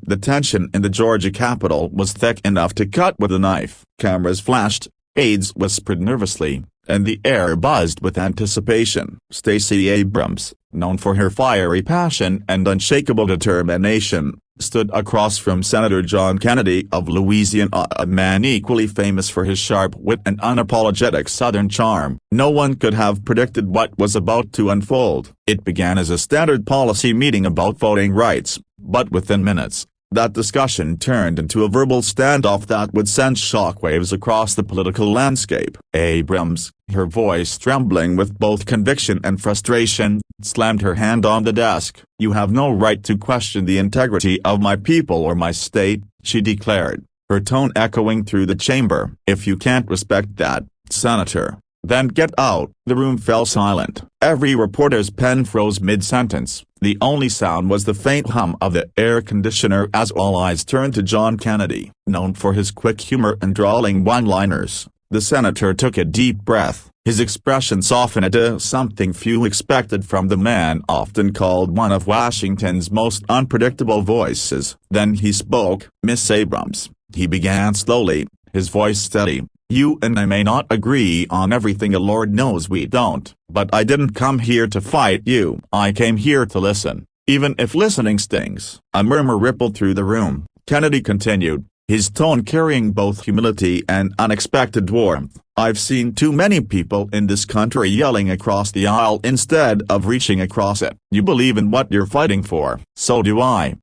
The tension in the Georgia Capitol was thick enough to cut with a knife. Cameras flashed, aides whispered nervously, and the air buzzed with anticipation. Stacey Abrams, known for her fiery passion and unshakable determination, stood across from Senator John Kennedy of Louisiana, a man equally famous for his sharp wit and unapologetic Southern charm. No one could have predicted what was about to unfold. It began as a standard policy meeting about voting rights, but within minutes, that discussion turned into a verbal standoff that would send shockwaves across the political landscape. Abrams, her voice trembling with both conviction and frustration, slammed her hand on the desk. "You have no right to question the integrity of my people or my state," she declared, her tone echoing through the chamber. "If you can't respect that, Senator, then get out." The room fell silent. Every reporter's pen froze mid-sentence. The only sound was the faint hum of the air conditioner as all eyes turned to John Kennedy. Known for his quick humor and drawling one-liners, the senator took a deep breath. His expression softened to something few expected from the man often called one of Washington's most unpredictable voices. Then he spoke. "Miss Abrams," he began slowly, his voice steady, "you and I may not agree on everything, Lord knows we don't, but I didn't come here to fight you. I came here to listen, even if listening stings." A murmur rippled through the room. Kennedy continued, his tone carrying both humility and unexpected warmth. "I've seen too many people in this country yelling across the aisle instead of reaching across it. You believe in what you're fighting for. So do I.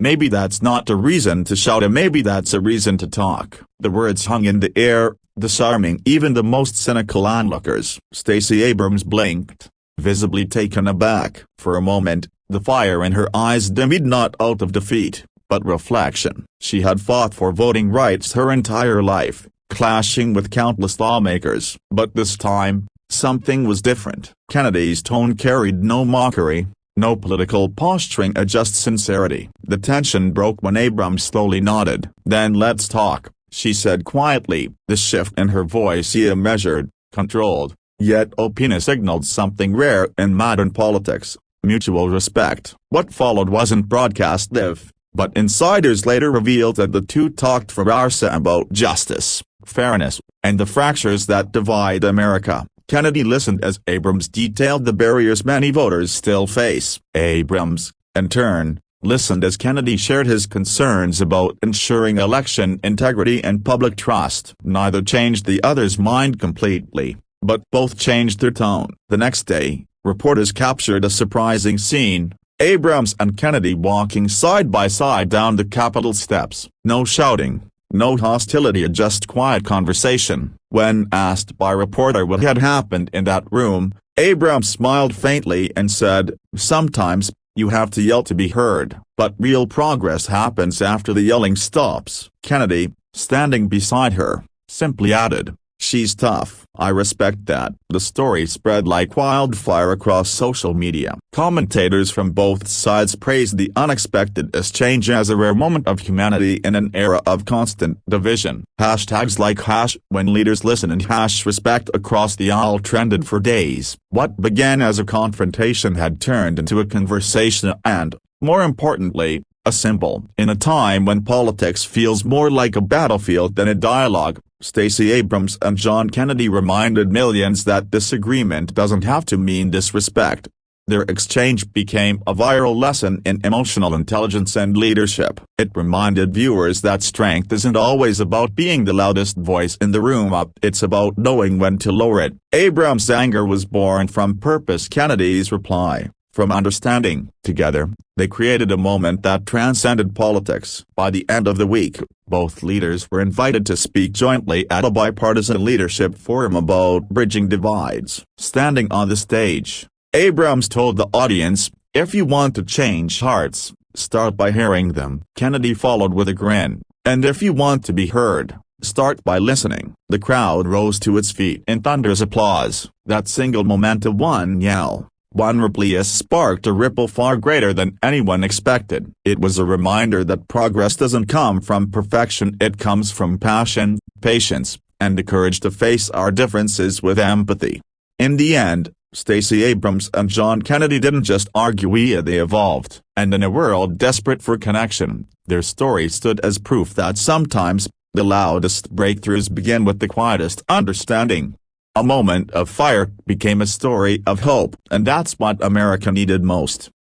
Maybe that's not a reason to shout, and maybe that's a reason to talk." The words hung in the air, disarming even the most cynical onlookers. Stacey Abrams blinked, visibly taken aback. For a moment, the fire in her eyes dimmed, not out of defeat, but reflection. She had fought for voting rights her entire life, clashing with countless lawmakers. But this time, something was different. Kennedy's tone carried no mockery, no political posturing, just sincerity. The tension broke when Abrams slowly nodded. "Then let's talk," she said quietly. The shift in her voice, measured, controlled, yet open, signaled something rare in modern politics: mutual respect. What followed wasn't broadcast live, but insiders later revealed that the two talked for hours about justice, fairness, and the fractures that divide America. Kennedy listened as Abrams detailed the barriers many voters still face. Abrams, in turn, listened as Kennedy shared his concerns about ensuring election integrity and public trust. Neither changed the other's mind completely, but both changed their tone. The next day, reporters captured a surprising scene: Abrams and Kennedy walking side by side down the Capitol steps. No shouting, no hostility, just quiet conversation. When asked by a reporter what had happened in that room, Abrams smiled faintly and said, "Sometimes, you have to yell to be heard, but real progress happens after the yelling stops." Kennedy, standing beside her, simply added, "She's tough." "I respect that." The story spread like wildfire across social media. Commentators from both sides praised the unexpected exchange as a rare moment of humanity in an era of constant division. Hashtags like #when leaders listen and #respect across the aisle trended for days. What began as a confrontation had turned into a conversation and, more importantly, a symbol. In a time when politics feels more like a battlefield than a dialogue, Stacey Abrams and John Kennedy reminded millions that disagreement doesn't have to mean disrespect. Their exchange became a viral lesson in emotional intelligence and leadership. It reminded viewers that strength isn't always about being the loudest voice in the room. It's about knowing when to lower it. Abrams' anger was born from purpose, Kennedy's reply from understanding. Together, they created a moment that transcended politics. By the end of the week, both leaders were invited to speak jointly at a bipartisan leadership forum about bridging divides. Standing on the stage, Abrams told the audience, "If you want to change hearts, start by hearing them." Kennedy followed with a grin, "And if you want to be heard, start by listening." The crowd rose to its feet in thunderous applause. That single moment of one yell, one reply, sparked a ripple far greater than anyone expected. It was a reminder that progress doesn't come from perfection, it comes from passion, patience, and the courage to face our differences with empathy. In the end, Stacey Abrams and John Kennedy didn't just argue, they evolved. And in a world desperate for connection, Their story stood as proof that sometimes, the loudest breakthroughs begin with the quietest understanding. A moment of fire became a story of hope, and that's what America needed most.